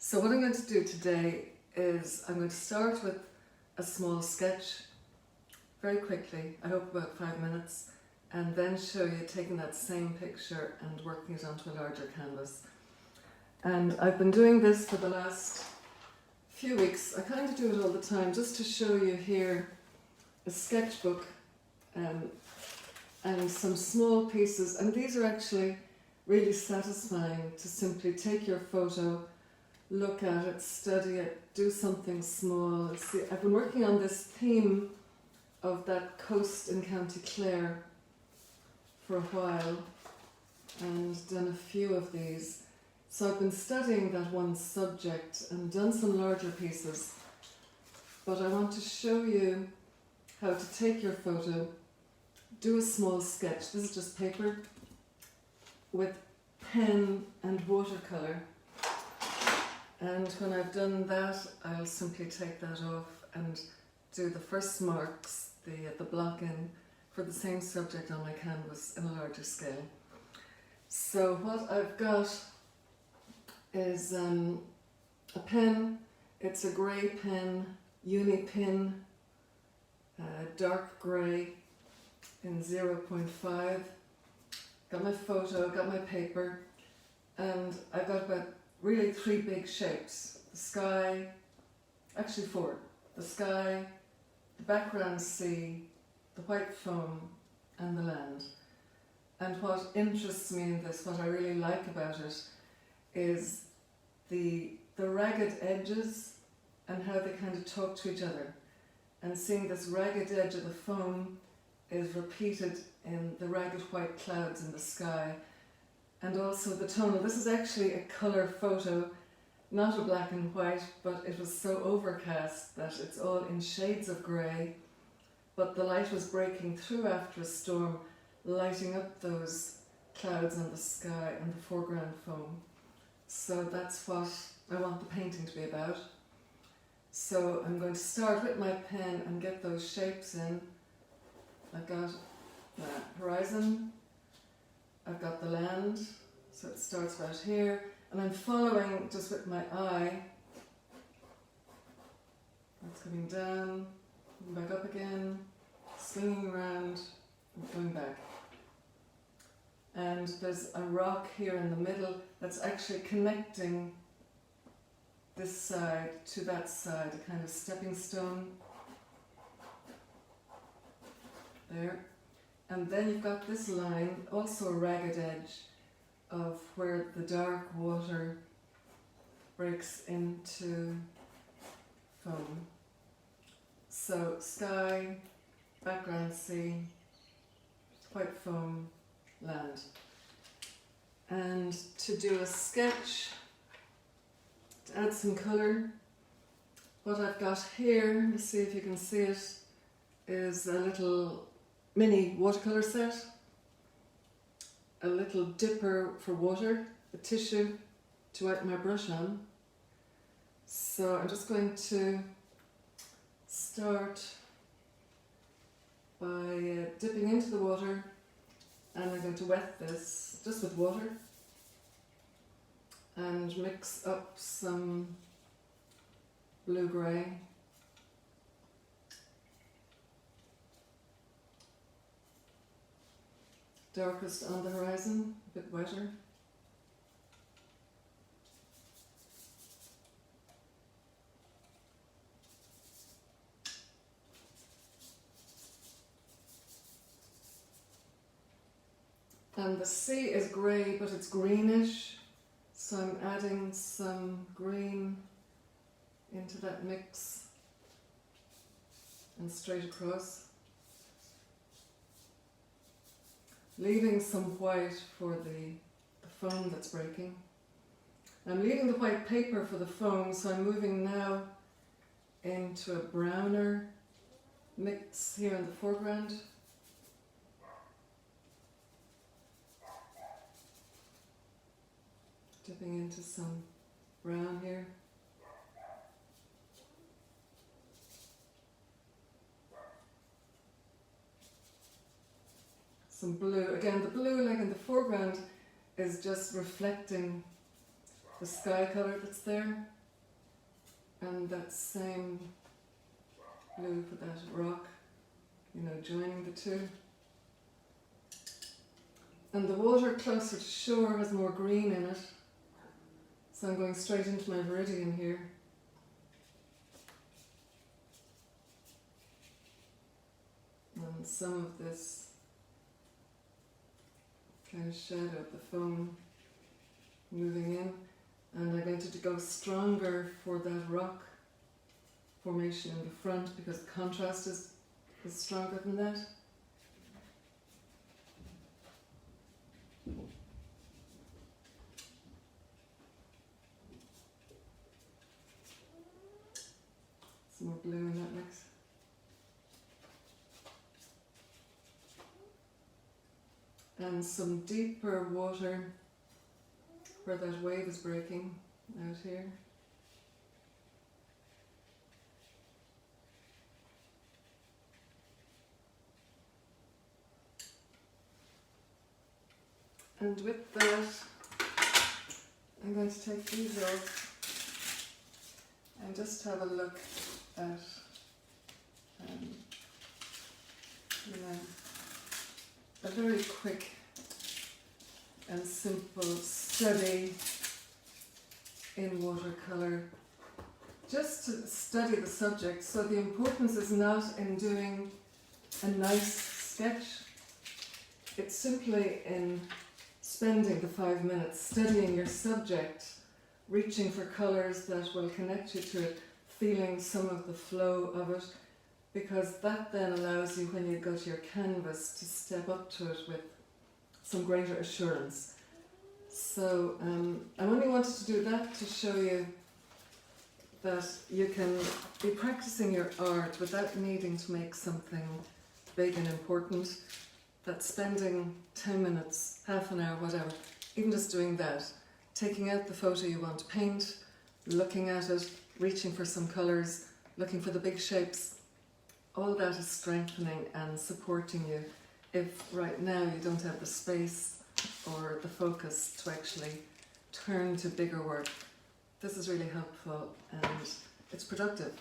So what I'm going to do today is I'm going to start with a small sketch very quickly, I hope about 5 minutes, and then show you taking that same picture and working it onto a larger canvas. And I've been doing this for the last few weeks. I kind of do it all the time just to show you here a sketchbook and some small pieces, and these are actually really satisfying to simply take your photo, look at it, study it, do something small. See, I've been working on this theme of that coast in County Clare for a while and done a few of these. So I've been studying that one subject and done some larger pieces, but I want to show you how to take your photo, do a small sketch. This is just paper with pen and watercolour. And when I've done that, I'll simply take that off and do the first marks, the block in, for the same subject on my canvas in a larger scale. So what I've got is a pen. It's a grey pen, uni pin, dark grey in 0.5. Got my photo, got my paper, and I've got about really 3 big shapes. The sky, actually 4. The sky, the background sea, the white foam, and the land. And what interests me in this, what I really like about it, is the ragged edges and how they kind of talk to each other. And seeing this ragged edge of the foam is repeated in the ragged white clouds in the sky. And also the tonal. This is actually a colour photo, not a black and white, but it was so overcast that it's all in shades of grey, but the light was breaking through after a storm, lighting up those clouds and the sky and the foreground foam. So that's what I want the painting to be about. So I'm going to start with my pen and get those shapes in. I've got the horizon, I've got the land, so it starts right here, and I'm following just with my eye. It's coming down, back up again, swinging around, and going back. And there's a rock here in the middle that's actually connecting this side to that side, a kind of stepping stone. There. And then you've got this line, also a ragged edge, of where the dark water breaks into foam. So sky, background sea, white foam, land. And to do a sketch, to add some colour, what I've got here, let's see if you can see it, is a little mini watercolour set, a little dipper for water, a tissue to wipe my brush on. So I'm just going to start by dipping into the water, and I'm going to wet this just with water and mix up some blue-grey. Darkest on the horizon, a bit wetter. And the sea is grey, but it's greenish, so I'm adding some green into that mix and straight across. Leaving some white for the foam that's breaking. I'm leaving the white paper for the foam, so I'm moving now into a browner mix here in the foreground. Dipping into some brown here. Some blue. Again, the blue, like in the foreground, is just reflecting the sky colour that's there, and that same blue for that rock, you know, joining the two. And the water closer to shore has more green in it, so I'm going straight into my viridian here. And some of this kind of shadow of the foam moving in, and I'm going to go stronger for that rock formation in the front because the contrast is stronger than that. Some more blue in that mix. And some deeper water where that wave is breaking out here. And with that, I'm going to take these off and just have a look at you know, a very quick and simple study in watercolour, just to study the subject. So the importance is not in doing a nice sketch, it's simply in spending the 5 minutes studying your subject, reaching for colours that will connect you to it, feeling some of the flow of it, because that then allows you, when you go to your canvas, to step up to it with some greater assurance. So I only wanted to do that to show you that you can be practicing your art without needing to make something big and important, that spending 10 minutes, half an hour, whatever, even just doing that, taking out the photo you want to paint, looking at it, reaching for some colours, looking for the big shapes, all that is strengthening and supporting you if right now you don't have the space or the focus to actually turn to bigger work. This is really helpful and it's productive.